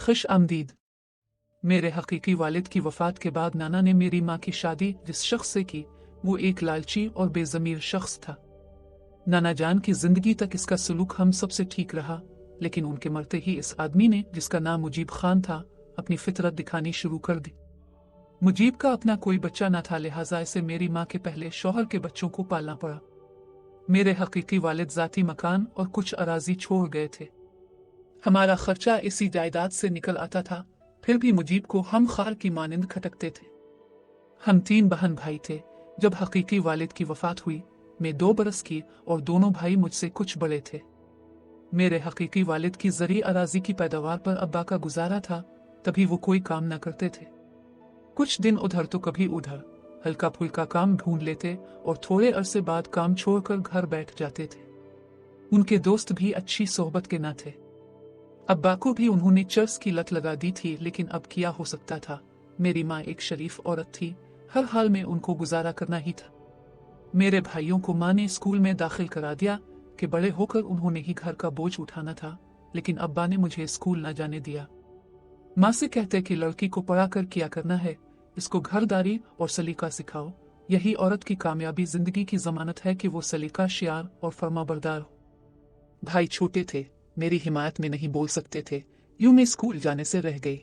खुश आमदीद। मेरे हकीकी वालिद की वफात के बाद नाना ने मेरी माँ की शादी जिस शख्स से की वो एक लालची और बेज़मीर शख्स था। नाना जान की जिंदगी तक इसका सलूक हम सबसे ठीक रहा, लेकिन उनके मरते ही इस आदमी ने, जिसका नाम मुजीब खान था, अपनी फितरत दिखानी शुरू कर दी। मुजीब का अपना कोई बच्चा न था, लिहाजा इसे मेरी माँ के पहले शौहर के बच्चों को पालना पड़ा। मेरे हकीकी वालिद जाती मकान और कुछ अराजी छोड़ गए थे। हमारा खर्चा इसी जायदाद से निकल आता था, फिर भी मुजीब को हम खार की मानिंद खटकते थे। हम 3 बहन भाई थे। जब हकीकी वालिद की वफात हुई, मैं 2 बरस की और दोनों भाई मुझसे कुछ बड़े थे। मेरे हकीकी वालिद की जरी अराजी की पैदावार पर अब्बा का गुजारा था, तभी वो कोई काम न करते थे। कुछ दिन उधर तो कभी उधर हल्का फुल्का काम ढूंढ लेते और थोड़े अरसे बाद काम छोड़कर घर बैठ जाते थे। उनके दोस्त भी अच्छी सोहबत के न थे। अब्बा को भी उन्होंने चर्स की लत लगा दी थी, लेकिन अब क्या हो सकता था। मेरी माँ एक शरीफ औरत थी, हर हाल में उनको गुजारा करना ही था। मेरे भाइयों को माँ ने स्कूल में दाखिल करा दिया कि बड़े होकर उन्होंने ही घर का बोझ उठाना था, लेकिन अब्बा ने मुझे स्कूल न जाने दिया। माँ से कहते कि लड़की को पढ़ा कर क्या करना है, इसको घरदारी और सलीका सिखाओ। यही औरत की कामयाबी जिंदगी की जमानत है कि वो सलीका शियार और फर्माबरदार हो। भाई छोटे थे, मेरी हिमायत में नहीं बोल सकते थे, यूं मैं स्कूल जाने से रह गई।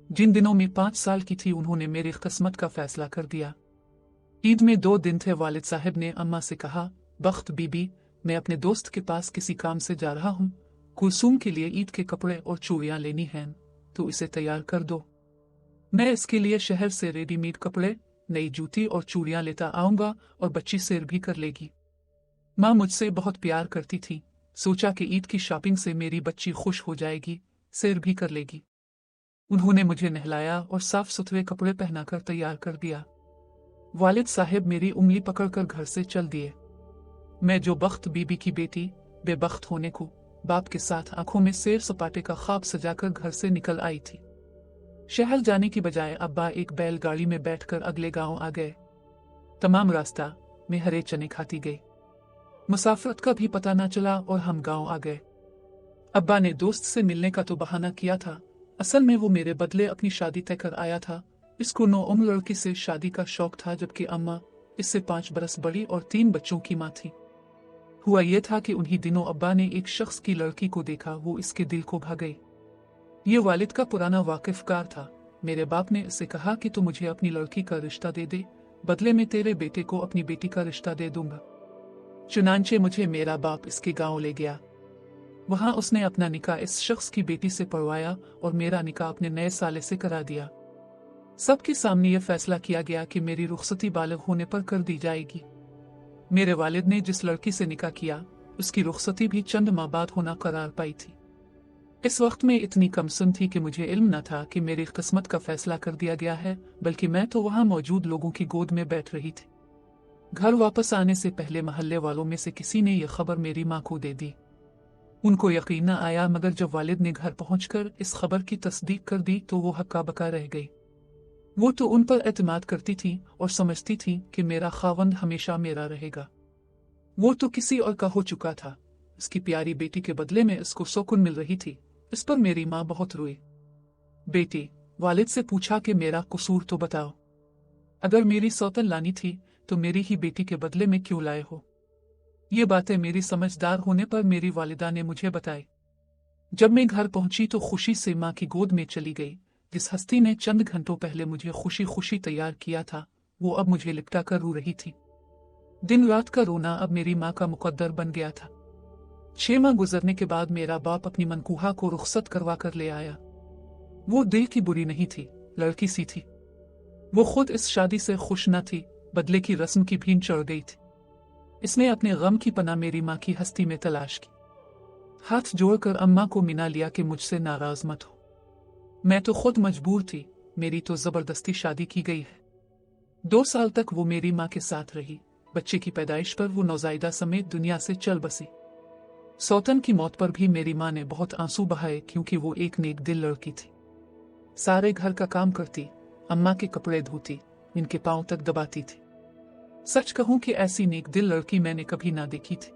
जिन दिनों में 5 साल की थी, उन्होंने मेरी किस्मत का फैसला कर दिया। ईद में 2 दिन थे। वालिद साहब ने अम्मा से कहा, बख्त बीबी, मैं अपने दोस्त के पास किसी काम से जा रहा हूँ। कुलसूम के लिए ईद के कपड़े और चूड़ियां लेनी हैं, तो इसे तैयार कर दो। मैं इसके लिए शहर से रेडीमेड कपड़े, नई जूती और चूड़ियां लेता आऊंगा और बच्ची सैर भी कर लेगी। माँ मुझसे बहुत प्यार करती थी। सोचा कि ईद की शॉपिंग से मेरी बच्ची खुश हो जाएगी, सैर भी कर लेगी। उन्होंने मुझे नहलाया और साफ सुथरे कपड़े पहनाकर तैयार कर दिया। वालिद साहब मेरी उंगली पकड़कर घर से चल दिए। मैं जो बख्त बीबी की बेटी, बेबख्त होने को बाप के साथ आंखों में सैर सपाटे का ख्वाब सजाकर घर से निकल आई थी। शहर जाने की बजाय अब्बा एक बैलगाड़ी में बैठकर अगले गांव आ गए। तमाम रास्ता में हरे चने खाती गई। मुसाफरत का भी पता न चला और हम गांव आ गए। अब्बा ने दोस्त से मिलने का तो बहाना किया था, असल में वो मेरे बदले अपनी शादी तय कर आया था। इसको नौउम्र लड़की से शादी का शौक था, जबकि अम्मा इससे 5 बरस बड़ी और 3 बच्चों की माँ थी। हुआ ये था कि उन्हीं दिनों अब्बा ने एक शख्स की लड़की को देखा, वो इसके दिल को भा गई। ये वालिद का पुराना वाकिफकार था। मेरे बाप ने इससे कहा कि तू मुझे अपनी लड़की का रिश्ता दे दे, बदले में तेरे बेटे को अपनी बेटी का रिश्ता दे दूंगा। चुनांचे मुझे मेरा बाप इसके गांव ले गया। वहां उसने अपना निकाह इस शख्स की बेटी से पढ़वाया और मेरा निकाह अपने नए साले से करा दिया। सबके सामने यह फैसला किया गया कि मेरी रुखसती बालिग होने पर कर दी जाएगी। मेरे वालिद ने जिस लड़की से निकाह किया, उसकी रुखसती भी चंद माह बाद होना करार पाई थी। इस वक्त में इतनी कमसुन थी कि मुझे इल्म न था कि मेरी किस्मत का फैसला कर दिया गया है, बल्कि मैं तो वहां मौजूद लोगों की गोद में बैठ रही थी। घर वापस आने से पहले महल्ले वालों में से किसी ने यह खबर मेरी माँ को दे दी। उनको यकीन न आया, मगर जब वालिद ने घर पहुंचकर इस खबर की तस्दीक कर दी तो वो हक्का बक्का रह गई। वो तो उन पर एतमाद करती थी और समझती थी कि मेरा खावंद हमेशा मेरा रहेगा। वो तो किसी और का हो चुका था। उसकी प्यारी बेटी के बदले में उसको सुकून मिल रही थी। इस पर मेरी माँ बहुत रोई। बेटी, वालिद से पूछा कि मेरा कसूर तो बताओ। अगर मेरी सौतन लानी थी तो मेरी ही बेटी के बदले में क्यों लाए हो? ये बातें मेरी समझदार होने पर मेरी वालिदा ने मुझे बताई। जब मैं घर पहुंची तो खुशी से माँ की गोद में चली गई। जिस हस्ती ने चंद घंटों पहले मुझे खुशी खुशी तैयार किया था, वो अब मुझे लिपटा कर रो रही थी। दिन रात का रोना अब मेरी माँ का मुकद्दर बन गया था। 6 माह गुजरने के बाद मेरा बाप अपनी मनकूहा को रुखसत करवा कर ले आया। वो दिल की बुरी नहीं थी, लड़की सी थी। वो खुद इस शादी से खुश न थी, बदले की रस्म की भीन चढ़ गई थी। इसने अपने गम की पनाह मेरी माँ की हस्ती में तलाश की। हाथ जोड़कर अम्मा को मिना लिया कि मुझसे नाराज मत हो। मैं तो खुद मजबूर थी, मेरी तो जबरदस्ती शादी की गई है। 2 साल तक वो मेरी माँ के साथ रही। बच्चे की पैदाइश पर वो नौजायदा समेत दुनिया से चल बसी। सौतन की मौत पर भी मेरी माँ ने बहुत आंसू बहाए, क्योंकि वो एक नेक दिल लड़की थी। सारे घर का काम करती, अम्मा के कपड़े धोती, इनके पांव तक दबाती थी। सच कहूं कि ऐसी नेक दिल लड़की मैंने कभी ना देखी थी।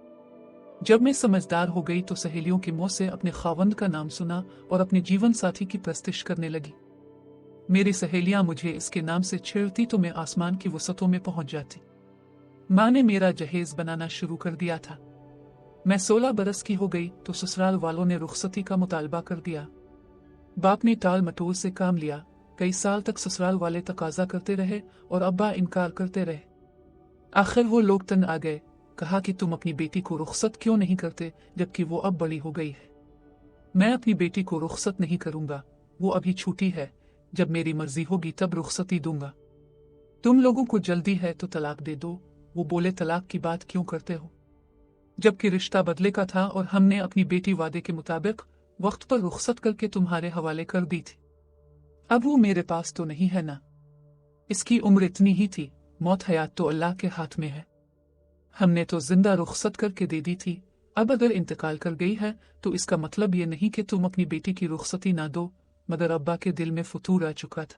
जब मैं समझदार हो गई तो सहेलियों के मुंह से अपने खावंद का नाम सुना और अपने जीवन साथी की प्रस्तिश करने लगी। मेरी सहेलियां मुझे इसके नाम से छेड़ती तो मैं आसमान की वसतों में पहुंच जाती। माँ ने मेरा जहेज बनाना शुरू कर दिया था। मैं 16 बरस की हो गई तो ससुराल वालों ने रुखसती का मुतालबा कर दिया। बाप ने टाल मटोल से काम लिया। कई साल तक ससुराल वाले तकाजा करते रहे और अब्बा इनकार करते रहे। आखिर वो लोग तंग आ गए। कहा कि तुम अपनी बेटी को रुखसत क्यों नहीं करते जबकि वो अब बड़ी हो गई है। मैं अपनी बेटी को रुखसत नहीं करूंगा, वो अभी छोटी है, जब मेरी मर्जी होगी तब रुखसती दूंगा। तुम लोगों को जल्दी है तो तलाक दे दो। वो बोले तलाक की बात क्यों करते हो, जबकि रिश्ता बदले का था और हमने अपनी बेटी वादे के मुताबिक वक्त पर रुखसत करके तुम्हारे हवाले कर दी थी। अब वो मेरे पास तो नहीं है ना। इसकी उम्र इतनी ही थी, मौत हयात तो अल्लाह के हाथ में है। हमने तो जिंदा रुखसत करके दे दी थी। अब अगर इंतकाल कर गई है तो इसका मतलब ये नहीं कि तुम अपनी बेटी की रुखसती ना दो। मगर अब्बा के दिल में फतूर आ चुका था।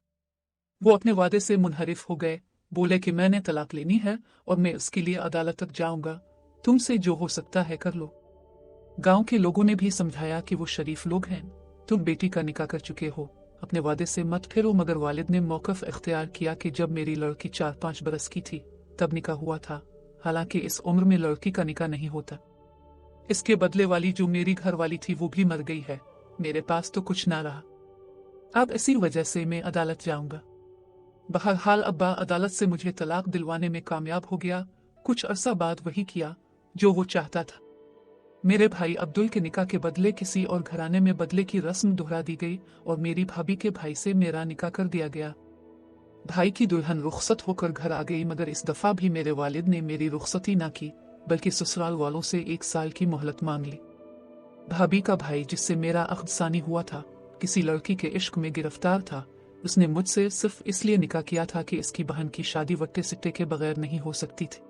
वो अपने वादे से मुनहरिफ हो गए। बोले कि मैंने तलाक लेनी है और मैं उसके लिए अदालत तक जाऊंगा। तुमसे जो हो सकता है कर लो। गांव के लोगों ने भी समझाया कि वो शरीफ लोग हैं, तुम बेटी का निकाह कर चुके हो, अपने वादे से मत फिरो। मगर वालिद ने मौक़िफ़ इख्तियार किया कि जब मेरी लड़की 4-5 बरस की थी तब निकाह हुआ था, हालांकि इस उम्र में लड़की का निकाह नहीं होता। इसके बदले वाली जो मेरी घर वाली थी वो भी मर गई है। मेरे पास तो कुछ ना रहा। अब इसी वजह से मैं अदालत जाऊंगा। बहरहाल अब्बा अदालत से मुझे तलाक दिलवाने में कामयाब हो गया। कुछ अरसा बाद वही किया जो वो चाहता था। मेरे भाई अब्दुल के निकाह के बदले किसी और घराने में बदले की रस्म दोहरा दी गई और मेरी भाभी के भाई से मेरा निकाह कर दिया गया। भाई की दुल्हन रुखसत होकर घर आ गई, मगर इस दफा भी मेरे वालिद ने मेरी रुखसती ना की बल्कि ससुराल वालों से 1 साल की मोहलत मांग ली। भाभी का भाई जिससे मेरा अख्दसानी हुआ था, किसी लड़की के इश्क में गिरफ्तार था। उसने मुझसे सिर्फ इसलिए निकाह किया था कि इसकी बहन की शादी वट्टे सिट्टे के बगैर नहीं हो सकती थी।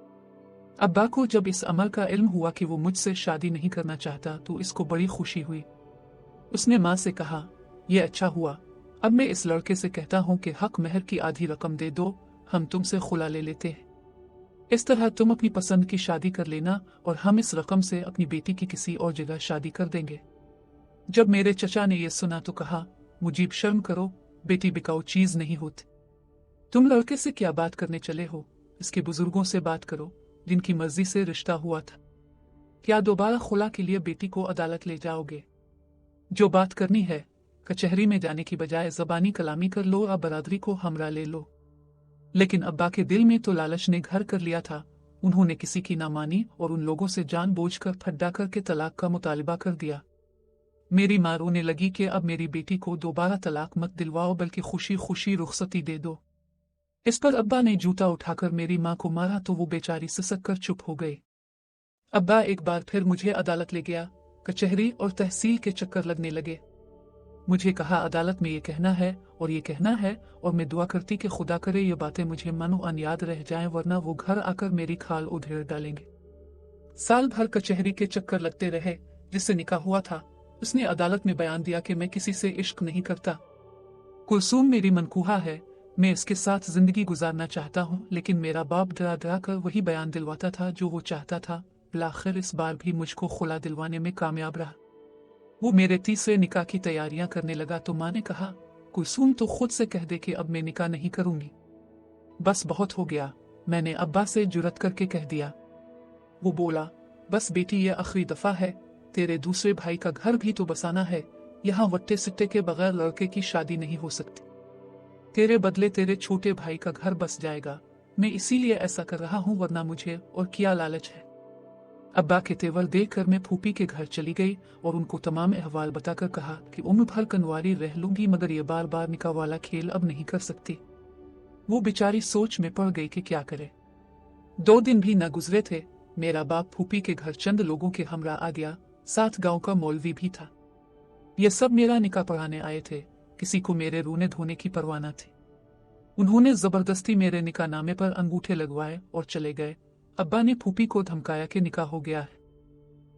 अब्बा को जब इस अमल का इल्म हुआ कि वो मुझसे शादी नहीं करना चाहता तो इसको बड़ी खुशी हुई। उसने माँ से कहा, यह अच्छा हुआ, अब मैं इस लड़के से कहता हूँ कि हक महर की आधी रकम दे दो, हम तुमसे खुला ले लेते हैं। इस तरह तुम अपनी पसंद की शादी कर लेना और हम इस रकम से अपनी बेटी की किसी और जगह शादी कर देंगे। जब मेरे चचा ने यह सुना तो कहा, मुजीब शर्म करो, बेटी बिकाऊ चीज नहीं होती। तुम लड़के से क्या बात करने चले हो, इसके बुजुर्गों से बात करो जिनकी मर्जी से रिश्ता हुआ था। क्या दोबारा खुला के लिए बेटी को अदालत ले जाओगे? जो बात करनी है कचहरी में जाने की बजाय ज़बानी कलामी कर लो और बरादरी को हमरा ले लो। लेकिन अब्बा के दिल में तो लालच ने घर कर लिया था। उन्होंने किसी की ना मानी और उन लोगों से जानबूझकर फड्डा करके तलाक का मुतालिबा कर दिया। मेरी माँ रोने लगी कि अब मेरी बेटी को दोबारा तलाक मत दिलवाओ बल्कि खुशी खुशी रुखसती दे दो। इस पर अब्बा ने जूता उठाकर मेरी माँ को मारा तो वो बेचारी सिसक कर चुप हो गई। अब्बा एक बार फिर मुझे अदालत ले गया। कचहरी और तहसील के चक्कर लगने लगे। मुझे कहा, अदालत में ये कहना है और ये कहना है, और मैं दुआ करती कि खुदा करे ये बातें मुझे मनो अन याद रह जाएं, वरना वो घर आकर मेरी खाल उधेड़ डालेंगे। साल भर कचहरी के चक्कर लगते रहे। जिससे निकाह हुआ था उसने अदालत में बयान दिया कि मैं किसी से इश्क नहीं करता। कुलसूम मेरी मनकूहा है, मैं इसके साथ जिंदगी गुजारना चाहता हूँ। लेकिन मेरा बाप डरा डरा कर वही बयान दिलवाता था जो वो चाहता था। बिलाखिर इस बार भी मुझको खुला दिलवाने में कामयाब रहा। वो मेरे तीसरे निकाह की तैयारियां करने लगा तो माँ ने कहा, कुलसूम तो खुद से कह दे कि अब मैं निकाह नहीं करूंगी। बस बहुत हो गया, मैंने अब्बा से जुरत करके कह दिया। वो बोला, बस बेटी ये आखिरी दफा है, तेरे दूसरे भाई का घर भी तो बसाना है। यहाँ वट्टे सिट्टे के बगैर लड़के की शादी नहीं हो सकती। तेरे बदले तेरे छोटे भाई का घर बस जाएगा। मैं इसीलिए ऐसा कर रहा हूँ, वरना मुझे और क्या लालच है। अब्बा के तेवर देखकर मैं फूफी के घर चली गई और उनको तमाम अहवाल बताकर कहा कि उम्र भर कनवारी रह लूंगी, मगर ये बार बार निकाह वाला खेल अब नहीं कर सकती। वो बेचारी सोच में पड़ गई कि क्या करे। 2 दिन भी न गुजरे थे, मेरा बाप फूफी के घर चंद लोगों के हमरा आ गया, साथ गांव का मौलवी भी था। ये सब मेरा निकाह पढ़ाने आए थे, किसी को मेरे रोने धोने की परवाह न थी। उन्होंने जबरदस्ती मेरे निकाह नामे पर अंगूठे लगवाए और चले गए। अब्बा ने फूफी को धमकाया कि निकाह हो गया है,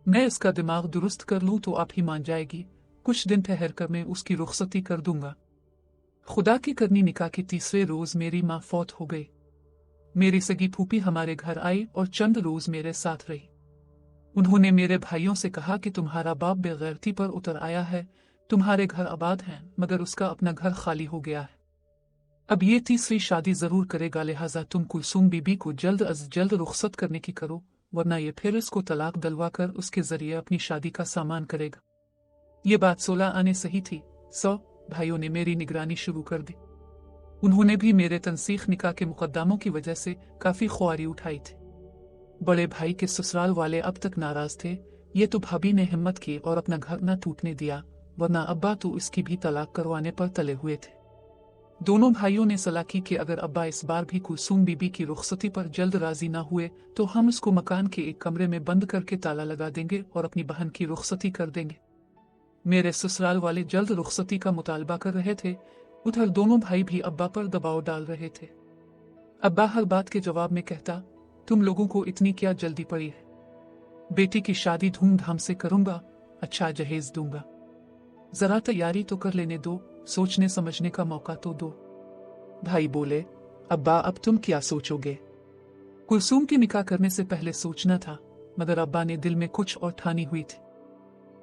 मैं इसका दिमाग दुरुस्त कर लूं तो आप ही मान जाएगी, कुछ दिन ठहर कर मैं उसकी रुखसती कर दूंगा। खुदा की करनी निकाह के तीसरे रोज मेरी माँ फौत हो गई। मेरी सगी फूफी हमारे घर आई और चंद रोज मेरे साथ रही। उन्होंने मेरे भाइयों से कहा कि तुम्हारा बाप बेगैरती पर उतर आया है, तुम्हारे घर आबाद हैं मगर उसका अपना घर खाली हो गया है। अब ये तीसरी शादी जरूर करेगा, लिहाजा तुम कुलसूम बीबी को जल्द अज जल्द रुखसत करने की करो, वरना ये फिर इसको तलाक दिलवा कर उसके जरिए अपनी शादी का सामान करेगा। ये बात 16 आने सही थी। 100 भाइयों ने मेरी निगरानी शुरू कर दी। उन्होंने भी मेरे तनसीख निकाह के मुकद्दमों की वजह से काफी ख्वारी उठाई थी। बड़े भाई के ससुराल वाले अब तक नाराज थे। ये तो भाभी ने हिम्मत की और अपना घर न टूटने दिया, वरना अब्बा तो इसकी भी तलाक करवाने पर तले हुए थे। दोनों भाइयों ने सलाह की कि अगर अब्बा इस बार भी कुलसूम बीबी की रुखसती पर जल्द राजी ना हुए तो हम उसको मकान के एक कमरे में बंद करके ताला लगा देंगे और अपनी बहन की रुखसती कर देंगे। मेरे ससुराल वाले जल्द रुखसती का मुतालबा कर रहे थे, उधर दोनों भाई भी अब्बा पर दबाव डाल रहे थे। अब्बा हर बात के जवाब में कहता, तुम लोगों को इतनी क्या जल्दी पड़ी है? बेटी की शादी धूमधाम से करूंगा, अच्छा जहेज दूंगा, जरा तैयारी तो कर लेने दो, सोचने समझने का मौका तो दो। भाई बोले, अब्बा अब तुम क्या सोचोगे? कुलसूम की निकाह करने से पहले सोचना था, मगर अब्बा ने दिल में कुछ और ठानी हुई थी।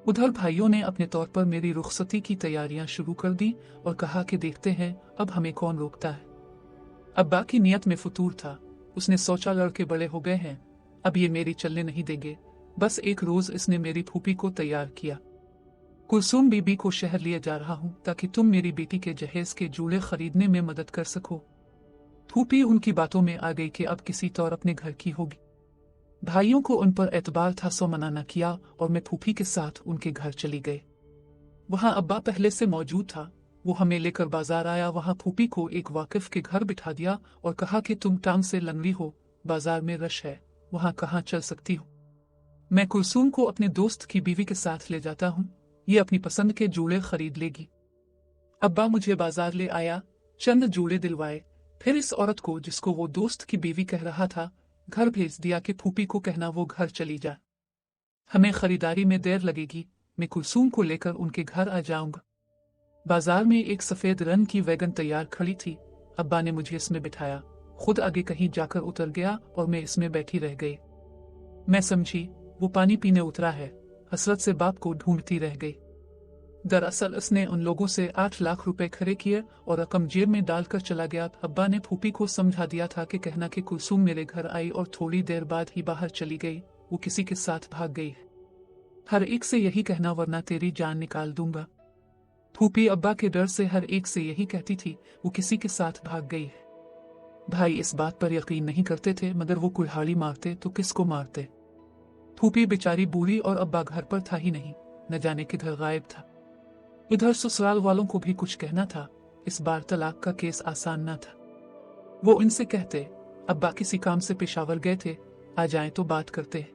उधर भाइयों ने अपने तौर पर मेरी रुखसती की तैयारियां शुरू कर दी और कहा कि देखते हैं अब हमें कौन रोकता है। अब्बा की नियत में फतूर था, उसने सोचा लड़के बड़े हो गए हैं, अब ये मेरी चलने नहीं देंगे। बस एक रोज इसने मेरी फूफी को तैयार किया, कुलसूम बीबी को शहर लिए जा रहा हूँ ताकि तुम मेरी बेटी के जहेज के जूड़े खरीदने में मदद कर सको। फूफी उनकी बातों में आ गई कि अब किसी तौर अपने घर की होगी। भाइयों को उन पर एतबार था, सो मना न किया और मैं फूफी के साथ उनके घर चली गई। वहां अब्बा पहले से मौजूद था, वो हमें लेकर बाजार आया। वहां फूफी को एक वाकिफ के घर बिठा दिया और कहा कि तुम टांग से लंगड़ी हो, बाजार में रश है, वहां कहाँ चल सकती हो? मैं कुलसूम को अपने दोस्त की बीवी के साथ ले जाता हूँ, ये अपनी पसंद के जूड़े खरीद लेगी। अब्बा मुझे बाजार ले आया, चंद जूड़े दिलवाए, फिर इस औरत को, जिसको वो दोस्त की बीवी कह रहा था, घर भेज दिया कि फूफी को कहना वो घर चली जा, हमें खरीदारी में देर लगेगी, मैं कुलसूम को लेकर उनके घर आ जाऊंगा। बाजार में एक सफेद रंग की वैगन तैयार खड़ी थी। अब्बा ने मुझे इसमें बिठाया, खुद आगे कहीं जाकर उतर गया और मैं इसमें बैठी रह गई। मैं समझी वो पानी पीने उतरा है, हसरत से बाप को ढूंढती रह गई। दरअसल उसने उन लोगों से 8 लाख रुपए खड़े किए और रकम जेब में डालकर चला गया। अब्बा ने फूफी को समझा दिया था कि कहना कि कुलसूम मेरे घर आई और थोड़ी देर बाद ही बाहर चली गई, वो किसी के साथ भाग गई है। हर एक से यही कहना वरना तेरी जान निकाल दूंगा। फूफी अब्बा के डर से हर एक से यही कहती थी, वो किसी के साथ भाग गई है। भाई इस बात पर यकीन नहीं करते थे, मगर वो कुल्हाड़ी मारते तो किसको मारते। फूफी बेचारी बूढ़ी और अब्बा घर पर था ही नहीं, न जाने किधर गायब था। इधर ससुराल वालों को भी कुछ कहना था, इस बार तलाक का केस आसान न था। वो इनसे कहते, अब्बा किसी काम से पेशावर गए थे, आ जाएं तो बात करते।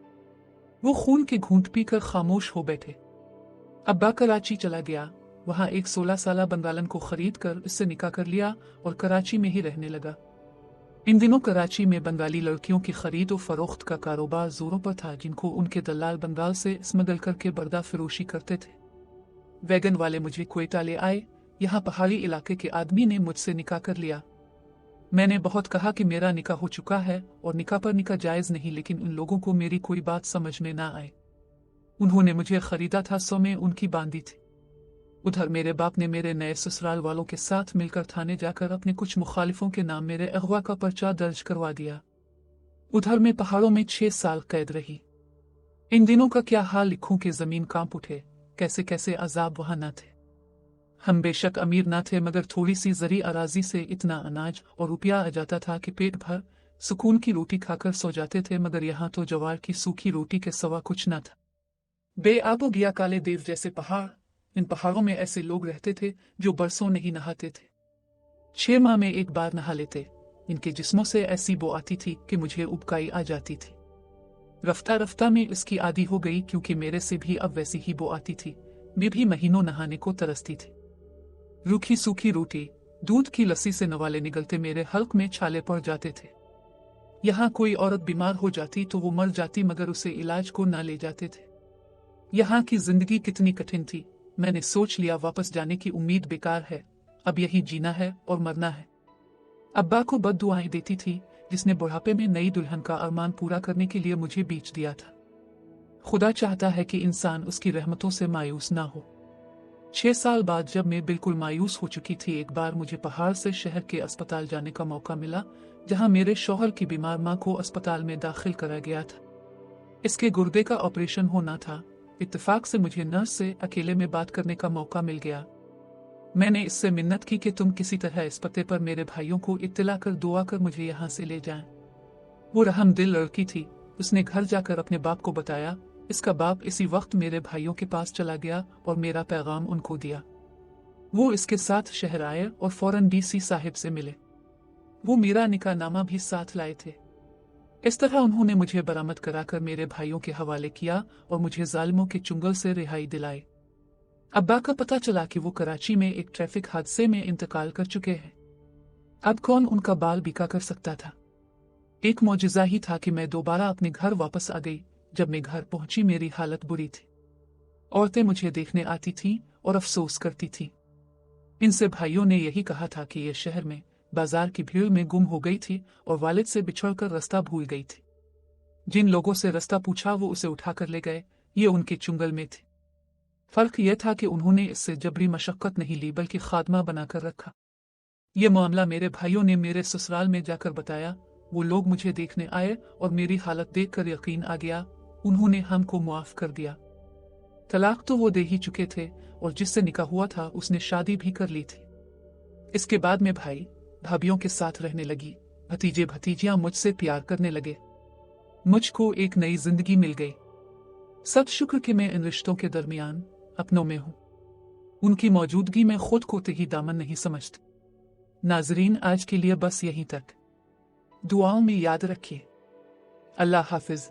वो खून के घूंट पीकर खामोश हो बैठे। अब्बा कराची चला गया, वहां एक 16 साला बंगालन को खरीद कर इससे निकाह कर लिया और कराची में ही रहने लगा। इन दिनों कराची में बंगाली लड़कियों की खरीद और फरोख्त का कारोबार जोरों पर था, जिनको उनके दलाल बंगाल से स्मगल करके बर्दा फरोशी करते थे। वैगन वाले मुझे क्वेटा ले आए। यहाँ पहाड़ी इलाके के आदमी ने मुझसे निकाह कर लिया। मैंने बहुत कहा कि मेरा निकाह हो चुका है और निकाह पर निकाह जायज नहीं, लेकिन उन लोगों को मेरी कोई बात समझ में ना आए। उन्होंने मुझे खरीदा था, सो मैं उनकी बांदी थी। उधर मेरे बाप ने मेरे नए ससुराल वालों के साथ मिलकर थाने जाकर अपने कुछ मुखालिफों के नाम मेरे अगवा का पर्चा दर्ज करवा दिया। उधर मैं पहाड़ों में 6 साल कैद रही। इन दिनों का क्या हाल लिखूं कि जमीन कांप उठे, कैसे कैसे अजाब वहां न थे। हम बेशक अमीर ना थे, मगर थोड़ी सी जरी अराजी से इतना अनाज और रुपया आ जाता था कि पेट भर सुकून की रोटी खाकर सो जाते थे। मगर यहाँ तो जवार की सूखी रोटी के सिवा कुछ न था। बेआबो गिया काले देव जैसे पहाड़, इन पहाड़ों में ऐसे लोग रहते थे जो बरसों नहीं नहाते थे, 6 माह में एक बार नहा लेते। इनके जिस्मों से ऐसी बो आती थी कि मुझे उबकाई आ जाती थी। रफ्ता रफ्ता में इसकी आदी हो गई, क्योंकि मेरे से भी अब वैसी ही बो आती थी। मैं भी महीनों नहाने को तरसती थी। रूखी सूखी रोटी, दूध की लस्सी से नवाले निगलते मेरे हल्क में छाले पड़ जाते थे। यहाँ कोई औरत बीमार हो जाती तो वो मर जाती, मगर उसे इलाज को ना ले जाते थे। यहाँ की जिंदगी कितनी कठिन थी। मैंने सोच लिया वापस जाने की उम्मीद बेकार है, अब यही जीना है और मरना है। अब्बा को बद्दुआएं देती थी, जिसने बुढ़ापे में नई दुल्हन का अरमान पूरा करने के लिए मुझे बेच दिया था। खुदा चाहता है कि इंसान उसकी रहमतों से मायूस ना हो। 6 साल बाद जब मैं बिल्कुल मायूस हो चुकी थी, एक बार मुझे पहाड़ से शहर के अस्पताल जाने का मौका मिला, जहां मेरे शौहर की बीमार मां को अस्पताल में दाखिल करा गया था। इसके गुर्दे का ऑपरेशन होना था। इत्तेफाक से मुझे नर्स से अकेले में बात करने का मौका मिल गया। मैंने इससे मिन्नत की कि तुम किसी तरह इस पते पर मेरे भाइयों को इत्तला कर दुआ कर मुझे यहाँ से ले जाएं। वो रहमदिल लड़की थी। उसने घर जाकर अपने बाप को बताया। इसका बाप इसी वक्त मेरे भाइयों के पास चला गया और मेरा पैगाम उनको दिया। वो इसके साथ शहर आए और फौरन डीसी साहिब से मिले। वो मेरा निकाहनामा भी साथ लाए थे। इस तरह उन्होंने मुझे बरामद कराकर मेरे भाइयों के हवाले किया और मुझे जालिमों के चुंगल से रिहाई दिलाई। अब्बा का पता चला कि वो कराची में एक ट्रैफिक हादसे में इंतकाल कर चुके हैं। अब कौन उनका बाल बिका कर सकता था। एक मौजिज़ा ही था कि मैं दोबारा अपने घर वापस आ गई। जब मैं घर पहुंची मेरी हालत बुरी थी। औरतें मुझे देखने आती थीं और अफसोस करती थीं। इनसे भाइयों ने यही कहा था कि यह शहर में बाजार की भीड़ में गुम हो गई थी और वालिद से बिछड़कर रास्ता भूल गई थी। जिन लोगों से रास्ता पूछा वो उसे उठाकर ले गए। ये उनके चुंगल में थे। फर्क यह था कि उन्होंने इससे जबरी मशक्कत नहीं ली बल्कि खात्मा बनाकर रखा। ये मामला मेरे भाइयों ने मेरे ससुराल में जाकर बताया। वो लोग मुझे देखने आए और मेरी हालत देखकर यकीन आ गया। उन्होंने हमको मुआफ कर दिया। तलाक तो वो दे ही चुके थे और जिससे निकाह हुआ था उसने शादी भी कर ली थी। इसके बाद में भाई भाभियों के साथ रहने लगी। भतीजे भतीजियां मुझसे प्यार करने लगे। मुझको एक नई जिंदगी मिल गई। सब शुक्र कि मैं इन रिश्तों के दरमियान अपनों में हूं। उनकी मौजूदगी में खुद को तही दामन नहीं समझती। नाजरीन, आज के लिए बस यहीं तक। दुआओं में याद रखिए। अल्लाह हाफिज।